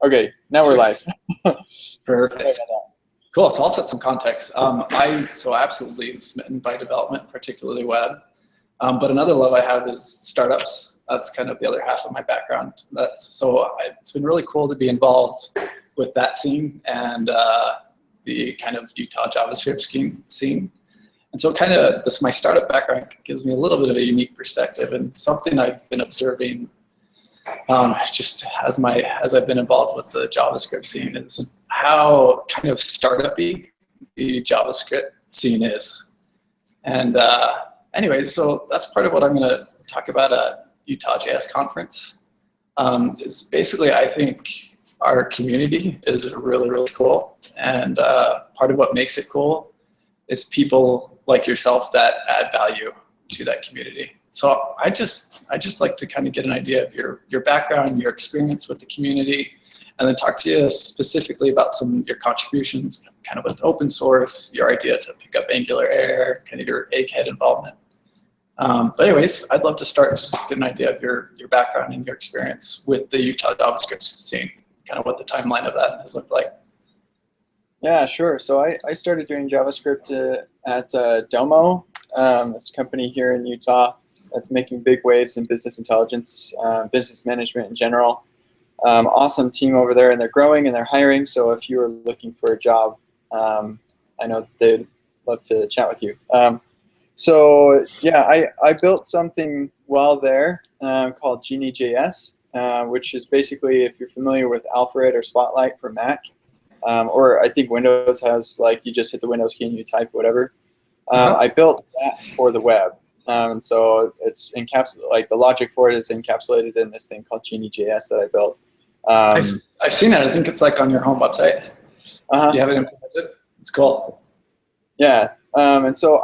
Okay, now we're live. Perfect. Cool. So I'll set some context. I absolutely am smitten by development, particularly web. But another love I have is startups. That's kind of the other half of my background. It's been really cool to be involved with that scene and the kind of Utah JavaScript scene. And so kind of my startup background gives me a little bit of a unique perspective, and something I've been observing just as I've been involved with the JavaScript scene is how kind of startup-y the JavaScript scene is. And anyway, so that's part of what I'm going to talk about at Utah JS conference. Is basically, I think our community is really, really cool. And part of what makes it cool is people like yourself that add value to that community. So I just like to kind of get an idea of your background, your experience with the community, and then talk to you specifically about some of your contributions, kind of with open source, your idea to pick up Angular Air, kind of your egghead involvement. But anyways, I'd love to start just to get an idea of your background and your experience with the Utah JavaScript scene, kind of what the timeline of that has looked like. Yeah, sure. So I started doing JavaScript at Domo, this company here in Utah that's making big waves in business intelligence, business management in general. Awesome team over there, and they're growing and they're hiring. So if you are looking for a job, I know they'd love to chat with you. So yeah, I built something well there called Genie.js, which is basically, if you're familiar with Alfred or Spotlight for Mac, or I think Windows has, like, you just hit the Windows key and you type whatever. I built that for the web. And so it's encapsulated, like the logic for it is encapsulated in this thing called Genie.js that I built. I've seen it. I think it's like on your home website. You have it implemented? It's cool. Yeah. And so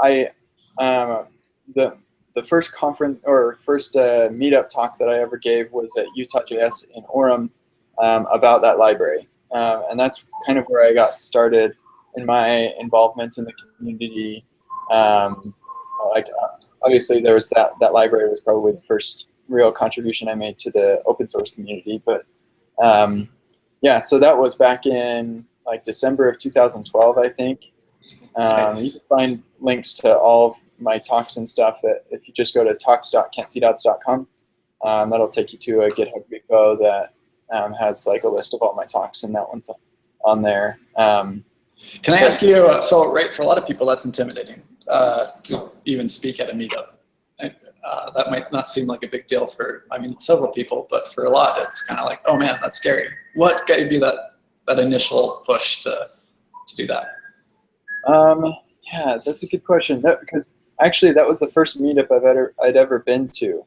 the first conference or first meetup talk that I ever gave was at Utah JS in Orem about that library. And that's kind of where I got started in my involvement in the community. Obviously, there was that library was probably the first real contribution I made to the open source community. But yeah, so that was back in like December of 2012, I think. Nice. You can find links to all of my talks and stuff if you just go to talks.can'tseedots.com. That'll take you to a GitHub repo that has like a list of all my talks, and that one's on there. Can I ask you, so right, for a lot of people that's intimidating to even speak at a meetup. That might not seem like a big deal for, several people, but for a lot it's kind of like, oh man, that's scary. What gave you that initial push to do that? Yeah, that's a good question. Because actually that was the first meetup I'd ever been to.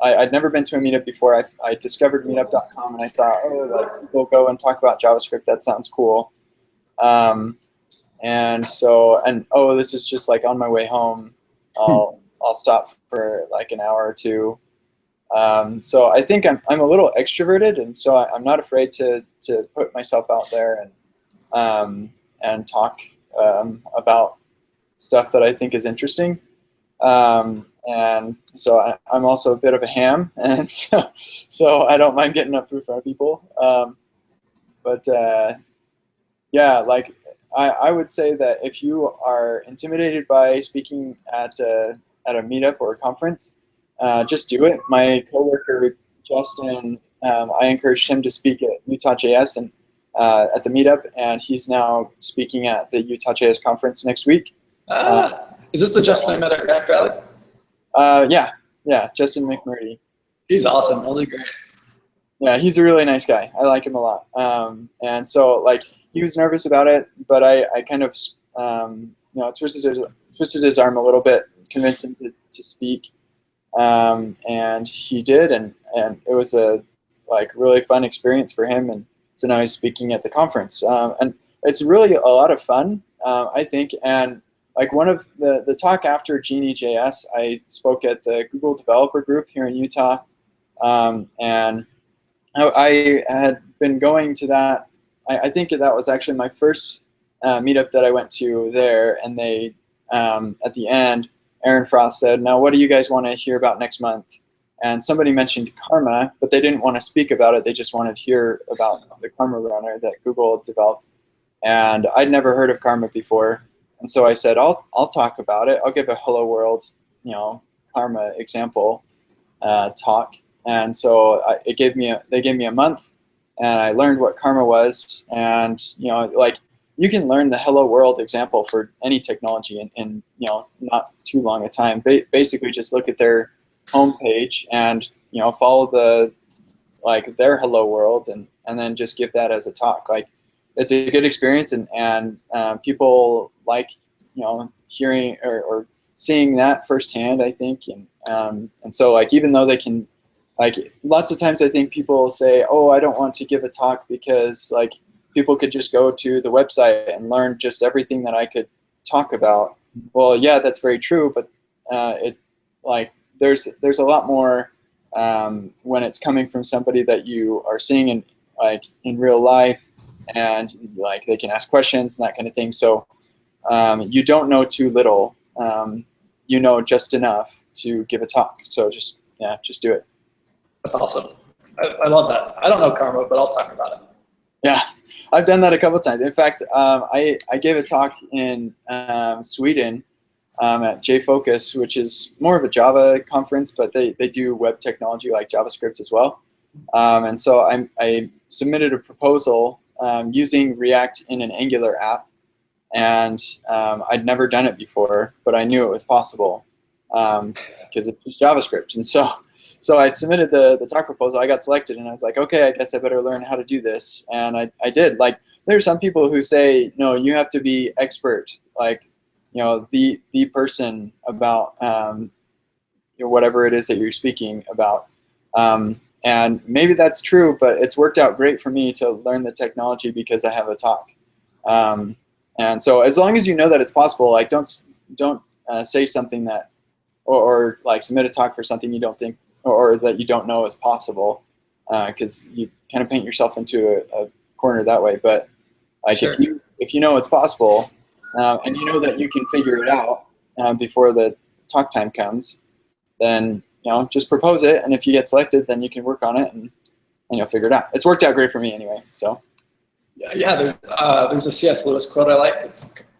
I'd never been to a meetup before. I discovered meetup.com and I saw, like, people go and talk about JavaScript. That sounds cool. This is just like on my way home. I'll stop for like an hour or two. So I think I'm a little extroverted, and so I'm not afraid to put myself out there and talk about stuff that I think is interesting. And so I'm also a bit of a ham, and so I don't mind getting up in front of people. Yeah, like I would say that if you are intimidated by speaking at a meetup or a conference, just do it. My coworker Justin, I encouraged him to speak at Utah JS and at the meetup, and he's now speaking at the Utah JS conference next week. Is this the Justin I met at Crack Rally? Yeah, Justin Mcmurray. He's awesome, really great. Yeah, he's a really nice guy. I like him a lot. And so, like, he was nervous about it, but I kind of, twisted his arm a little bit, convinced him to speak, and he did, and it was a really fun experience for him. And so now he's speaking at the conference, and it's really a lot of fun, I think. And like one of the talk after Genie.js, I spoke at the Google Developer Group here in Utah, and I had been going to that. I think that was actually my first meetup that I went to there, and they at the end, Aaron Frost said, "Now, what do you guys want to hear about next month?" and somebody mentioned karma, but they didn't want to speak about it. They just wanted to hear about the karma runner that Google developed. And I'd never heard of karma before. And so I said, I'll talk about it. I'll give a hello world, karma example talk. And so they gave me a month, and I learned what karma was. And, like, you can learn the hello world example for any technology in not too long a time. Basically just look at their homepage and, follow their hello world, and then just give that as a talk. Like, it's a good experience, and people like, hearing or seeing that firsthand, I think. And so, like, even though they can, like, lots of times I think people say, oh, I don't want to give a talk because, like, people could just go to the website and learn just everything that I could talk about. Well, yeah, that's very true, but there's a lot more when it's coming from somebody that you are seeing in real life, and like they can ask questions and that kind of thing. So you don't know too little. You know just enough to give a talk. So just do it. That's awesome. I love that. I don't know karma, but I'll talk about it. Yeah, I've done that a couple of times. In fact, I gave a talk in Sweden at JFocus, which is more of a Java conference, but they do web technology like JavaScript as well. And so I submitted a proposal using React in an Angular app, and I'd never done it before, but I knew it was possible because it was JavaScript. And so I submitted the talk proposal. I got selected, and I was like, okay, I guess I better learn how to do this. And I did. Like, there are some people who say, no, you have to be expert, like, the person about whatever it is that you're speaking about. And maybe that's true, but it's worked out great for me to learn the technology because I have a talk. And so as long as you know that it's possible, like, don't say something that, or like submit a talk for something you don't think, or that you don't know is possible, because you kind of paint yourself into a corner that way. But like, sure, if you know it's possible, and you know that you can figure it out before the talk time comes, then just propose it, and if you get selected, then you can work on it and you'll figure it out. It's worked out great for me anyway. So yeah, there's a C.S. Lewis quote I like.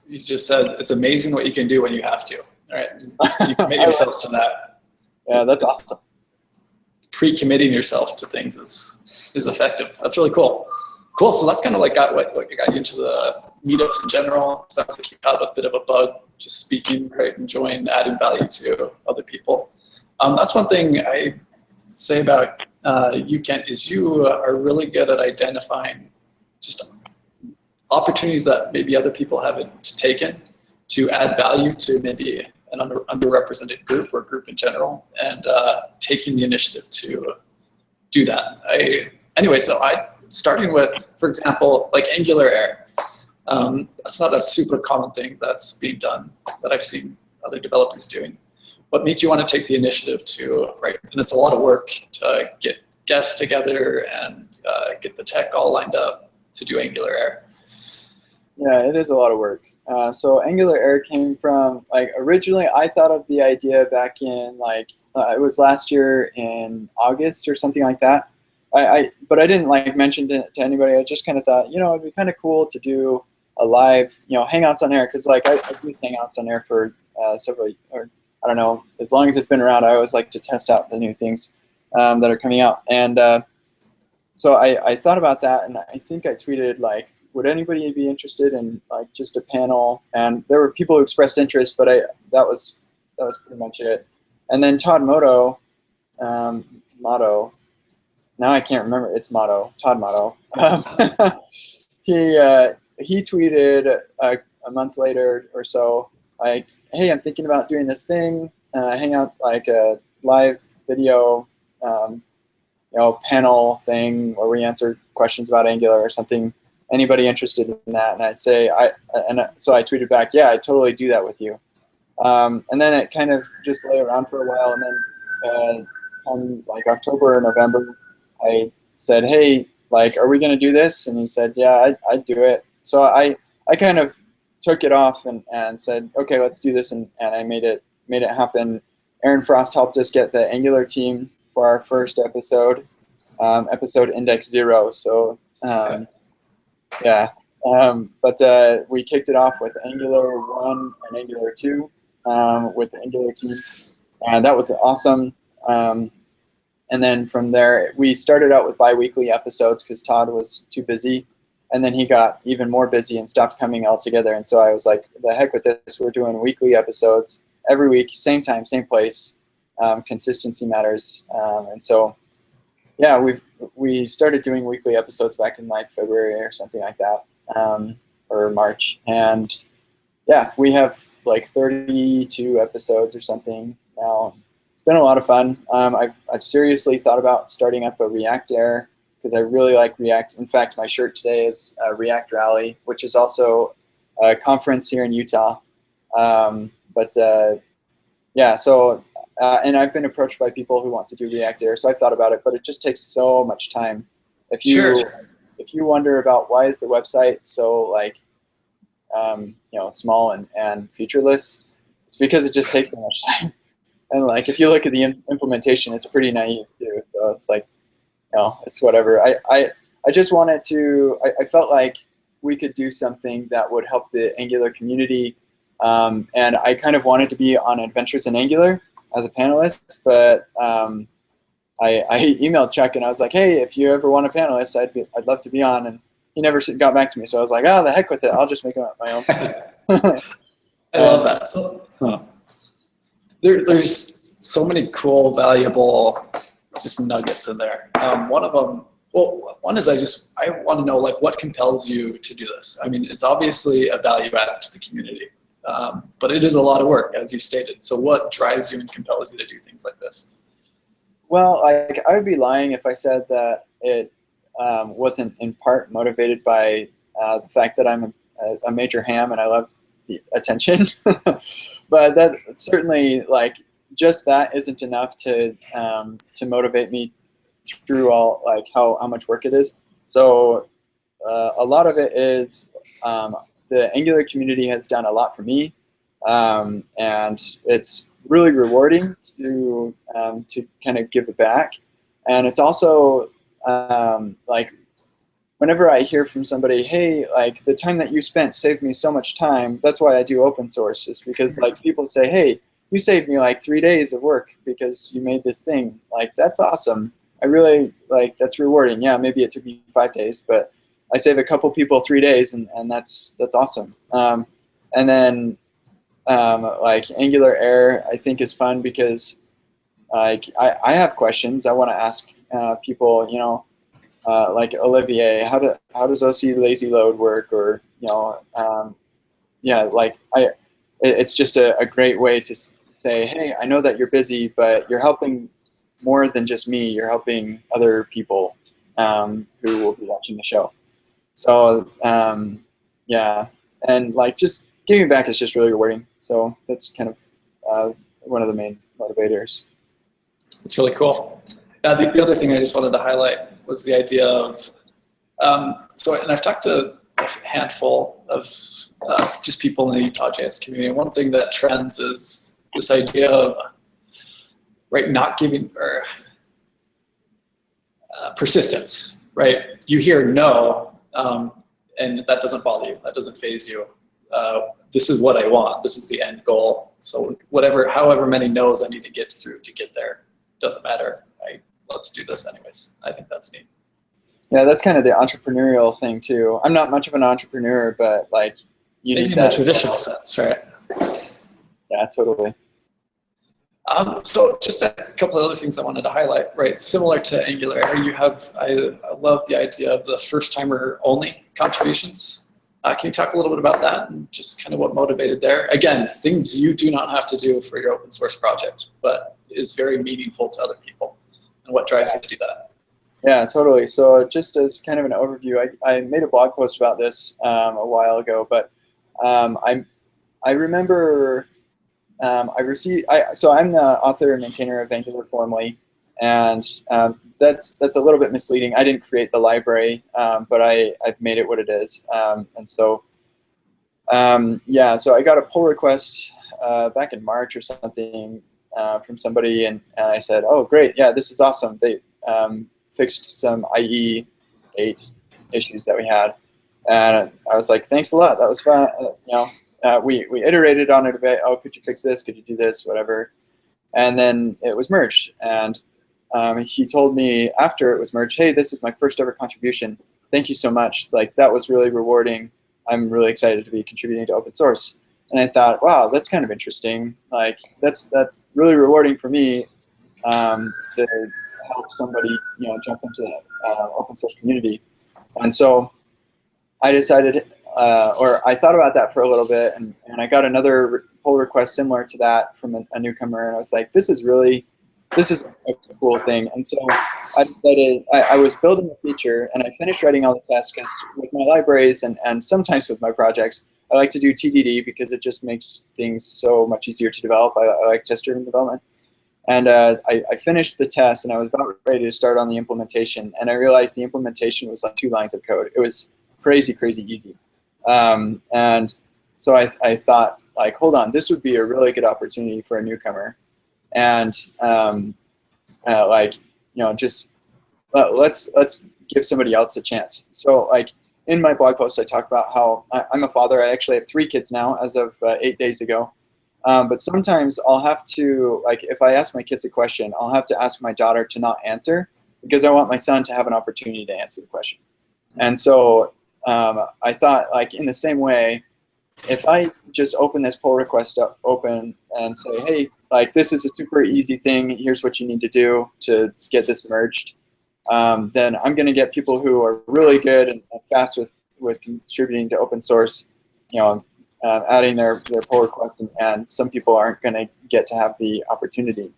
He just says, "It's amazing what you can do when you have to." All right, you commit yourself to that. Yeah, that's awesome. Pre-committing yourself to things is effective. That's really cool. Cool. So that's kind of like what got you into the meetups in general. Sounds like you got a bit of a bug just speaking, right? Enjoying adding value to other people. That's one thing I say about you, Kent, is you are really good at identifying just opportunities that maybe other people haven't taken to add value to maybe an underrepresented group or group in general, and taking the initiative to do that. Starting with, for example, like Angular Air. That's not a super common thing that's being done that I've seen other developers doing. What made you want to take the initiative to, right? And it's a lot of work to get guests together and get the tech all lined up to do Angular Air. Yeah, it is a lot of work. So Angular Air came from, like, originally I thought of the idea back in, like, it was last year in August or something like that. But I didn't like mention it to anybody. I just kind of thought, it'd be kind of cool to do a live, Hangouts on Air, because like I do Hangouts on Air for several, or I don't know, as long as it's been around. I always like to test out the new things that are coming out. And so I thought about that, and I think I tweeted, like, would anybody be interested in, like, just a panel? And there were people who expressed interest, but that was pretty much it. And then Todd Motto, now I can't remember, it's Motto, Todd Motto. He tweeted a month later or so, like, hey, I'm thinking about doing this thing, Hangout, like a live video, panel thing where we answer questions about Angular or something. Anybody interested in that? And I'd say, so I tweeted back, yeah, I'd totally do that with you. And then it kind of just lay around for a while, and then come like October or November, I said, hey, like, are we going to do this? And he said, yeah, I'd do it. So I kind of took it off and said, okay, let's do this, and I made it happen. Aaron Frost helped us get the Angular team for our first episode, episode index 0. So yeah, but we kicked it off with Angular 1 and Angular 2 with the Angular team, and that was awesome. And then from there, we started out with bi-weekly episodes because Todd was too busy. And then he got even more busy and stopped coming altogether. And so I was like, the heck with this. We're doing weekly episodes every week, same time, same place. Consistency matters. And so, yeah, we started doing weekly episodes back in like February or something like that, or March. And yeah, we have like 32 episodes or something now. It's been a lot of fun. I've seriously thought about starting up a React Air, because I really like React. In fact, my shirt today is React Rally, which is also a conference here in Utah. Yeah, so, and I've been approached by people who want to do React Air, so I've thought about it, but it just takes so much time. If you wonder about why is the website so like, small and featureless, it's because it just takes so much time. And like, if you look at the implementation, it's pretty naive too. So it's like, it's whatever. I just wanted to, I felt like we could do something that would help the Angular community. And I kind of wanted to be on Adventures in Angular as a panelist, but I emailed Chuck and I was like, hey, if you ever want a panelist, I'd love to be on. And he never got back to me. So I was like, oh, the heck with it. I'll just make it my own. I love that. So, there's so many cool, valuable just nuggets in there. One of them, one is I want to know like what compels you to do this. I mean, it's obviously a value add to the community, but it is a lot of work, as you stated. So what drives you and compels you to do things like this? Well, I would be lying if I said that it wasn't in part motivated by the fact that I'm a major ham and I love the attention. But that certainly, like, just that isn't enough to motivate me through all, like, how much work it is. So a lot of it is the Angular community has done a lot for me, and it's really rewarding to kind of give it back. And it's also like, whenever I hear from somebody, hey, like, the time that you spent saved me so much time. That's why I do open source, is because like people say, hey, you saved me like 3 days of work because you made this thing. Like, that's awesome. I really, like, that's rewarding. Yeah, maybe it took me 5 days, but I save a couple people 3 days, and that's awesome. And then like Angular Air, I think is fun because like I have questions I want to ask people, like Olivier, how does OC lazy load work, or yeah, like it's just a great way to say, hey, I know that you're busy, but you're helping more than just me. You're helping other people who will be watching the show. So yeah, and like just giving back is just really rewarding. So that's kind of one of the main motivators. It's really cool. The other thing I just wanted to highlight was the idea of, and I've talked to a handful of just people in the Utah.js community. One thing that trends is this idea of not giving, or persistence, right? You hear no, and that doesn't bother you, that doesn't faze you. This is what I want, this is the end goal. So however many no's I need to get through to get there, doesn't matter. Let's do this anyways. I think that's neat. Yeah, that's kind of the entrepreneurial thing too. I'm not much of an entrepreneur, but like you need that in the traditional sense, right? Yeah, totally. So just a couple of other things I wanted to highlight, right? Similar to Angular, I love the idea of the first-timer only contributions. Can you talk a little bit about that and just kind of what motivated there? Again, things you do not have to do for your open source project, but is very meaningful to other people, and what drives you to do that? Yeah, totally. So just as kind of an overview, I made a blog post about this a while ago, but I remember so I'm the author and maintainer of Angular formally, and that's a little bit misleading. I didn't create the library, but I've made it what it is. And so yeah, so I got a pull request back in March or something from somebody, and I said, oh, great, yeah, this is awesome. They fixed some IE8 issues that we had. And I was like, thanks a lot. That was fun. We iterated on it a bit. Oh, could you fix this? Could you do this? Whatever. And then it was merged. And he told me after it was merged, hey, this is my first ever contribution. Thank you so much. Like, that was really rewarding. I'm really excited to be contributing to open source. And I thought, wow, that's kind of interesting. Like, that's really rewarding for me to help somebody, jump into the open source community. And so I decided, or I thought about that for a little bit, and I got another pull request similar to that from a newcomer, and I was like, this is a cool thing. And so I decided, I was building a feature, and I finished writing all the tests, because with my libraries and sometimes with my projects, I like to do TDD because it just makes things so much easier to develop. I like test-driven development. And I finished the test, and I was about ready to start on the implementation, and I realized the implementation was like 2 lines of code. It was crazy easy. And so I thought, like, hold on, this would be a really good opportunity for a newcomer. And just let's give somebody else a chance. So, like, in my blog post, I talk about how I'm a father. I actually have 3 kids now as of 8 days ago. But sometimes I'll have to, like, if I ask my kids a question, I'll have to ask my daughter to not answer, because I want my son to have an opportunity to answer the question. And so I thought, like, in the same way, if I just open this pull request up open and say, hey, like, this is a super easy thing, here's what you need to do to get this merged, then I'm going to get people who are really good and fast with contributing to open source, adding their pull requests, and some people aren't going to get to have the opportunity.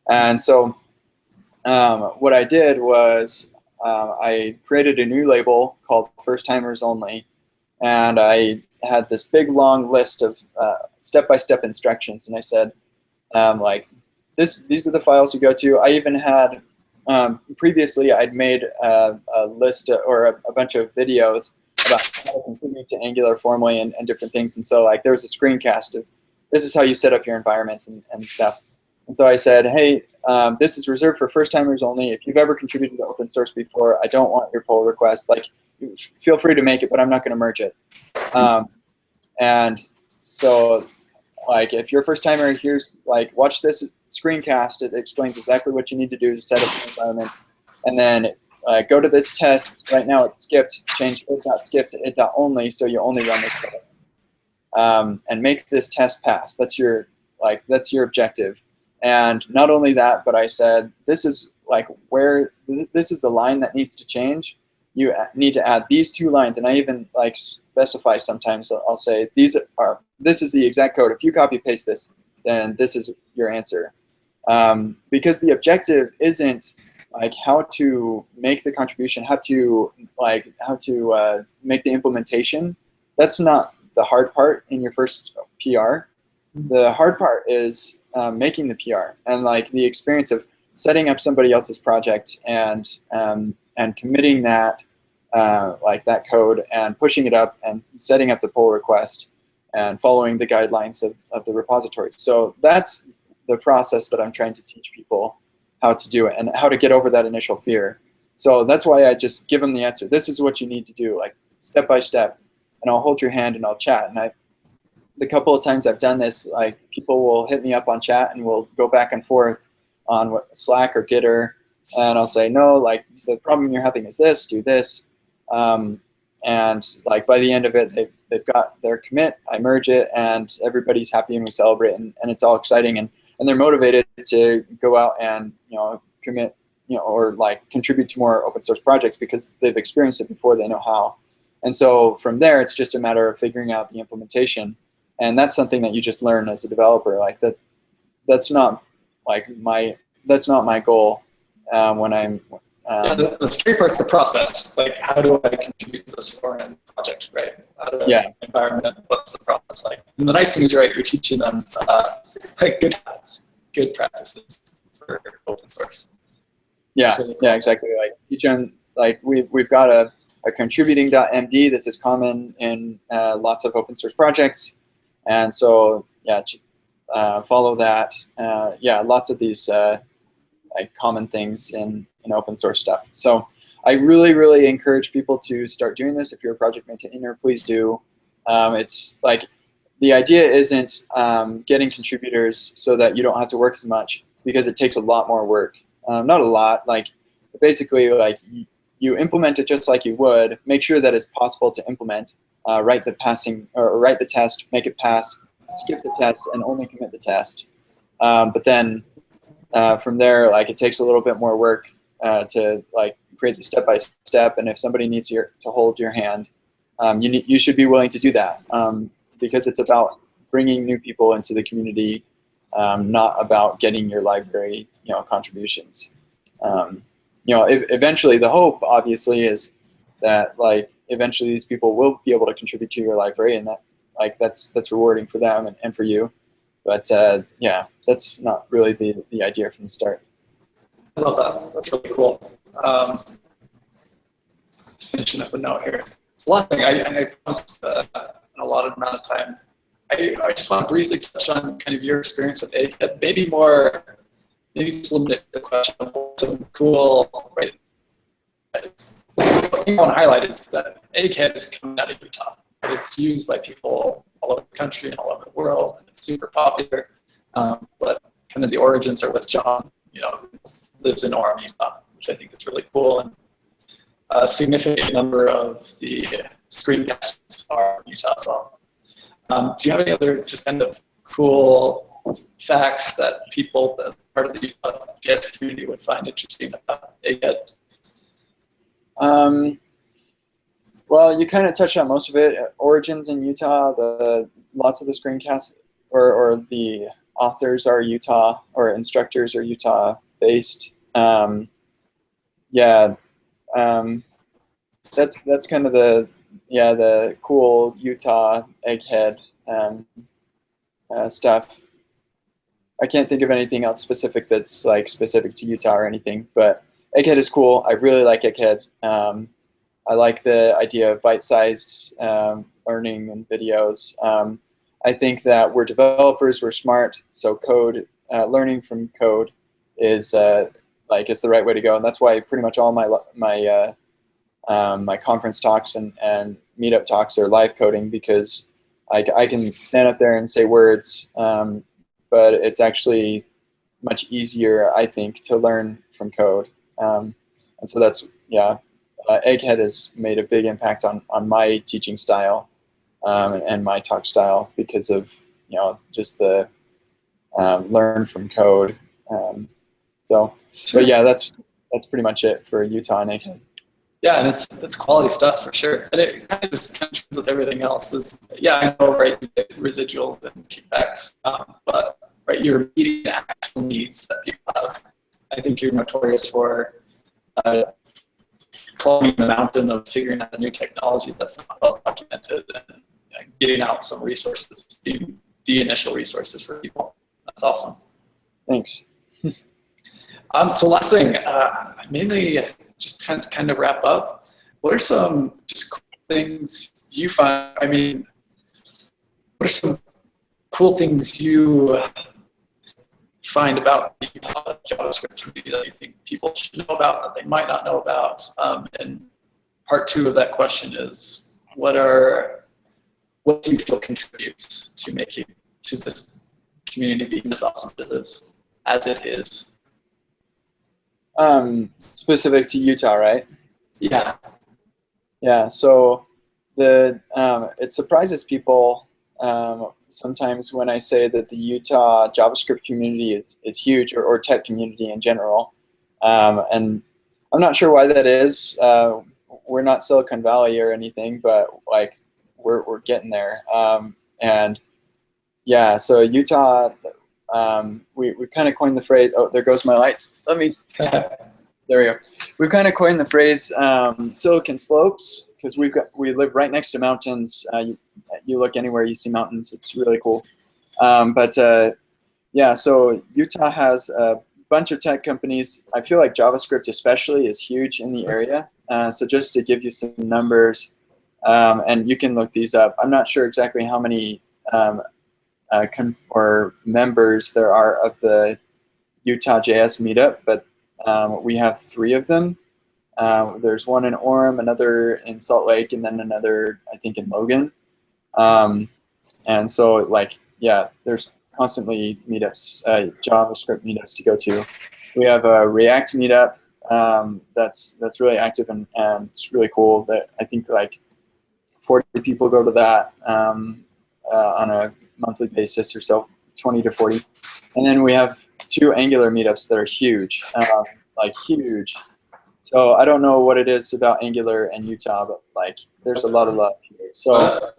And so what I did was I created a new label called First Timers Only, and I had this big long list of step-by-step instructions, and I said, like, these are the files you go to. I even had previously I'd made a list or a bunch of videos about how to contribute to Angular formally and different things, and so, like, there was a screencast of this is how you set up your environment and stuff. And so I said, hey, this is reserved for first timers only. If you've ever contributed to open source before, I don't want your pull request. Like, feel free to make it, but I'm not going to merge it. And so, like, if you're a first timer, here's, like, watch this screencast. It explains exactly what you need to do to set up your environment. And then go to this test. Right now it's skipped. Change it.skip to it.only, so you only run this test. And make this test pass. That's your objective. And not only that, but I said, this is, like, where this is the line that needs to change. You need to add these 2 lines, and I even, like, specify sometimes. I'll say this is the exact code. If you copy paste this, then this is your answer. Because the objective isn't, like, how to make the contribution, how to make the implementation. That's not the hard part in your first PR. The hard part is making the PR, and, like, the experience of setting up somebody else's project and committing that that code and pushing it up and setting up the pull request and following the guidelines of the repository. So that's the process that I'm trying to teach people how to do it and how to get over that initial fear. So that's why I just give them the answer. This is what you need to do, like, step by step, and I'll hold your hand and I'll chat. And the couple of times I've done this, like, people will hit me up on chat and we'll go back and forth on Slack or Gitter, and I'll say, no, like, the problem you're having is this, do this. And, like, by the end of it, they've got their commit, I merge it, and everybody's happy and we celebrate, and it's all exciting, and they're motivated to go out and, commit, or, like, contribute to more open source projects because they've experienced it before, they know how. And so from there, it's just a matter of figuring out the implementation, and that's something that you just learn as a developer. Like, that's not my goal when I'm yeah, the scary part's the process. Like, how do I contribute to this foreign project, right? How do I environment? What's the process like? And the nice thing is, right, you're teaching them like good habits, good practices for open source. Yeah, really cool. Yeah, exactly. Like, teach them, like, we've got a contributing.md. This is common in lots of open source projects, and so yeah, follow that. Yeah, lots of these like common things in open source stuff. So I really encourage people to start doing this. If you're a project maintainer, please do. It's like, the idea isn't getting contributors so that you don't have to work as much, because it takes a lot more work. Not a lot, like basically like you implement it just like you would. Make sure that it's possible to implement. Write the test, make it pass, skip the test, and only commit the test. But then from there, like, it takes a little bit more work to like create the step-by-step. And if somebody needs to hold your hand, you should be willing to do that, because it's about bringing new people into the community, not about getting your library, contributions. Eventually, the hope obviously is that like eventually these people will be able to contribute to your library, and that like that's rewarding for them and for you. But yeah, that's not really the idea from the start. I love that. That's really cool. Finishing up a note here. It's a lot of things. I promised a lot of amount of time. I just want to briefly touch on kind of your experience with ACAD. Maybe just limit the question of some cool, right? What I want to highlight is that ACAD is coming out of Utah. It's used by people all over the country and all over the world, and it's super popular. But kind of the origins are with John, lives in Orem, Utah, which I think is really cool. And a significant number of the screencasters are in Utah as well. Do you have any other just kind of cool facts that people as part of the Utah jazz community would find interesting about ACAD? Well, you kind of touched on most of it. Origins in Utah. Lots of the screencasts or the authors are Utah, or instructors are Utah based. Yeah, that's kind of the cool Utah egghead stuff. I can't think of anything else specific that's like specific to Utah or anything, but Egghead is cool. I really like Egghead. I like the idea of bite-sized learning and videos. I think that we're developers, we're smart, so learning from code is the right way to go, and that's why pretty much all my conference talks and meetup talks are live coding, because I can stand up there and say words, but it's actually much easier, I think, to learn from code. And so that's, Egghead has made a big impact on my teaching style and my talk style, because of, just the learn from code. But yeah, that's pretty much it for Utah and Egghead. Yeah, and it's quality stuff for sure. And it kind of just comes with everything else. I know, right, you get residuals and kickbacks, but right, you're meeting actual needs that people have. I think you're notorious for climbing the mountain of figuring out a new technology that's not well documented, and getting out some resources, the initial resources for people. That's awesome. Thanks. So last thing, mainly just kind of wrap up. What are some just cool things you find? I mean, what are some cool things you find about the JavaScript community that you think people should know about that they might not know about? And part two of that question is, what do you feel contributes to making to this community being as awesome as it is? Specific to Utah, right? Yeah. Yeah. So it surprises people sometimes when I say that the Utah JavaScript community is huge, or tech community in general. And I'm not sure why that is. We're not Silicon Valley or anything, but like we're getting there. And yeah, so Utah. We kind of coined the phrase, oh, there goes my lights. There we go. We've kind of coined the phrase Silicon Slopes, because we live right next to mountains. You look anywhere, you see mountains. It's really cool. Yeah, so Utah has a bunch of tech companies. I feel like JavaScript especially is huge in the area. So just to give you some numbers, and you can look these up. I'm not sure exactly how many or members there are of the Utah JS meetup, but we have 3 of them. There's one in Orem, another in Salt Lake, and then another, I think, in Logan. And so, like, yeah, there's constantly meetups, JavaScript meetups to go to. We have a React meetup that's really active, and it's really cool. That I think like 40 people go to that on a monthly basis or so, 20 to 40. And then we have 2 Angular meetups that are huge, like huge. So I don't know what it is about Angular and Utah, but like there's a lot of love here. So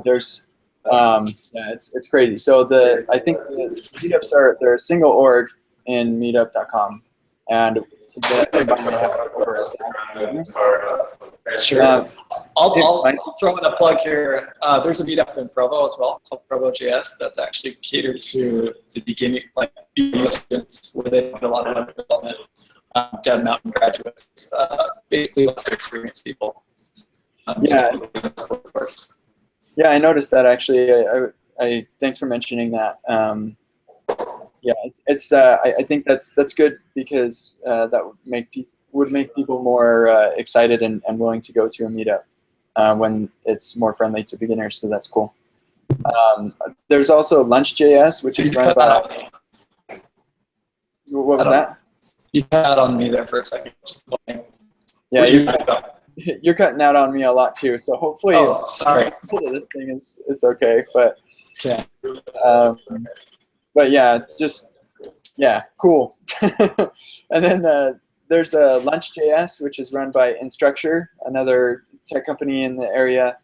there's yeah, it's crazy. So I think the meetups they're a single org in meetup.com, and so that everybody have over 1,000. Sure. I'll throw in a plug here. There's a meetup in Provo as well called Provo JS that's actually catered to the beginning, like BU students, where they have a lot of web development, Dev Mountain graduates, basically less experienced people. Yeah. Yeah, I noticed that actually. I thanks for mentioning that. Yeah, I think that's good because that would make people more excited and willing to go to a meetup when it's more friendly to beginners. So that's cool. There's also Lunch.js, which is run by. What was that? You cut out on me there for a second. Yeah, you're cutting out on me a lot too. So hopefully, sorry. This thing is okay. But okay. But yeah, cool. And then there's Lunch.js, which is run by Instructure, another tech company in the area.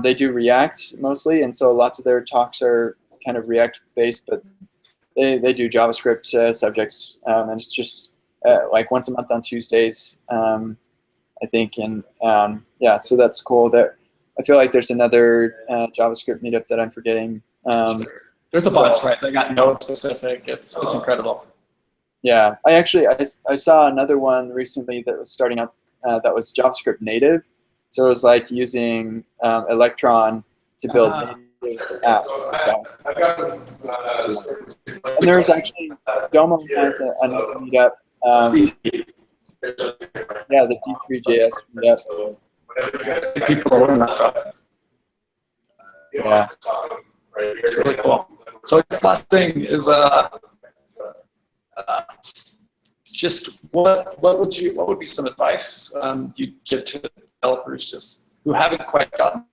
They do React mostly, and so lots of their talks are kind of React based, but they do JavaScript subjects, and it's just like once a month on Tuesdays, I think. And yeah, so that's cool. That I feel like there's another JavaScript meetup that I'm forgetting. There's a bunch, right? They got node specific. It's incredible. Yeah, I saw another one recently that was starting up that was JavaScript native. So it was like using Electron to build native apps. And there's actually Domo has another meetup. Yeah, the D3JS meetup. People are learning from. Yeah. It's really cool. So this last thing is just what would be some advice you'd give to developers just who haven't quite gotten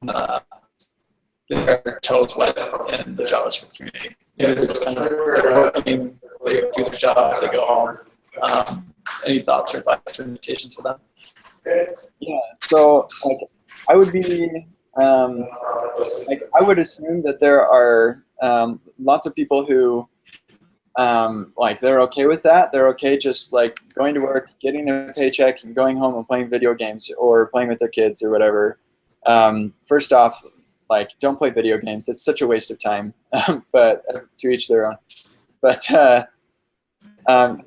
their toes wet in the JavaScript community? Maybe they're just kind of working, they do their job, they go home. Any thoughts or advice or invitations for them? Yeah. So like I would be. Like I would assume that there are lots of people who like they're okay with that. They're okay just like going to work, getting their paycheck, and going home and playing video games or playing with their kids or whatever. First off, like don't play video games. It's such a waste of time. But to each their own. But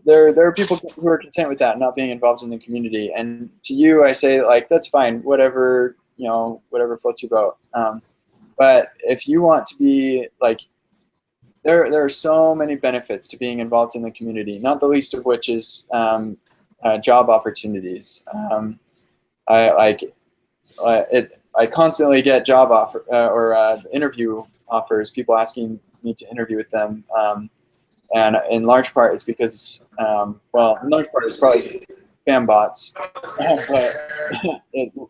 there are people who are content with that, not being involved in the community. And to you, I say like that's fine. Whatever. Whatever floats your boat. But if you want to be like, there are so many benefits to being involved in the community, not the least of which is job opportunities. I constantly get job offer or interview offers, people asking me to interview with them. And in large part it's because, well, in large part it's probably spam bots. But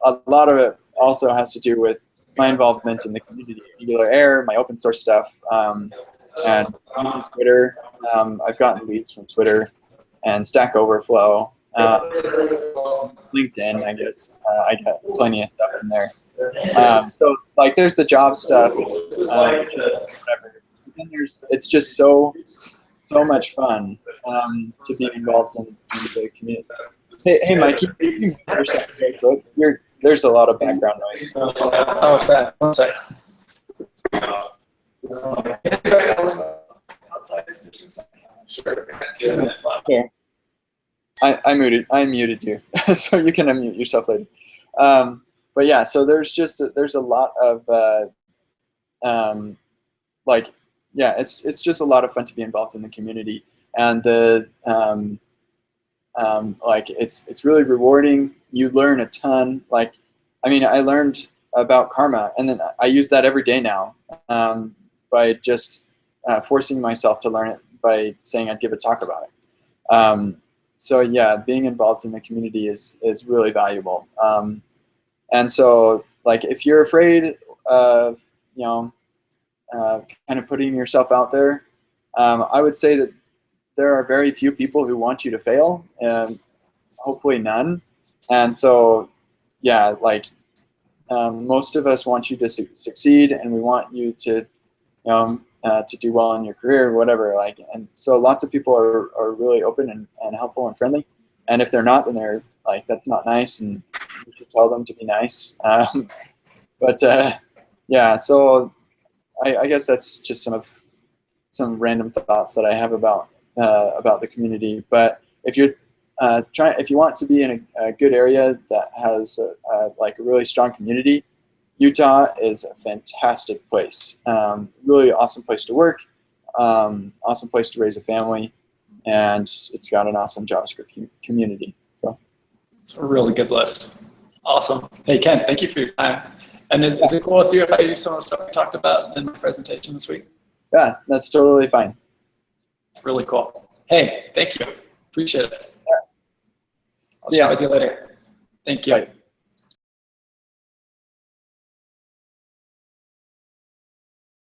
a lot of it also has to do with my involvement in the community, Angular Air, my open source stuff, and Twitter. I've gotten leads from Twitter and Stack Overflow, LinkedIn. I guess I got plenty of stuff in there. So like, there's the job stuff, whatever. And then it's just so much fun to be involved in the community. Hey, Mikey, there's a lot of background noise. Oh, what's that? One second. Okay. I muted you, so you can unmute yourself later. But yeah, so there's a lot of like, yeah, it's just a lot of fun to be involved in the community, and the like it's really rewarding. You learn a ton. Like, I mean, I learned about karma, and then I use that every day now, by just forcing myself to learn it by saying I'd give a talk about it. So yeah, being involved in the community is really valuable. And so, like, if you're afraid of, you know, kind of putting yourself out there, I would say that there are very few people who want you to fail, and hopefully none. And so, yeah, like, most of us want you to succeed, and we want you to, to do well in your career or whatever. Like, and so lots of people are really open and helpful and friendly. And if they're not, then they're like, that's not nice, and you should tell them to be nice. But yeah, so I guess that's just some random thoughts that I have about the community. But if you're if you want to be in a good area that has like a really strong community, Utah is a fantastic place. Really awesome place to work, awesome place to raise a family, and it's got an awesome JavaScript community. So it's a really good list. Awesome. Hey, Ken, thank you for your time. And is it cool with you if I use some of the stuff we talked about in my presentation this week? Yeah, that's totally fine. Really cool. Hey, thank you. Appreciate it. Yeah. I'll chat with you later. Thank you. Bye.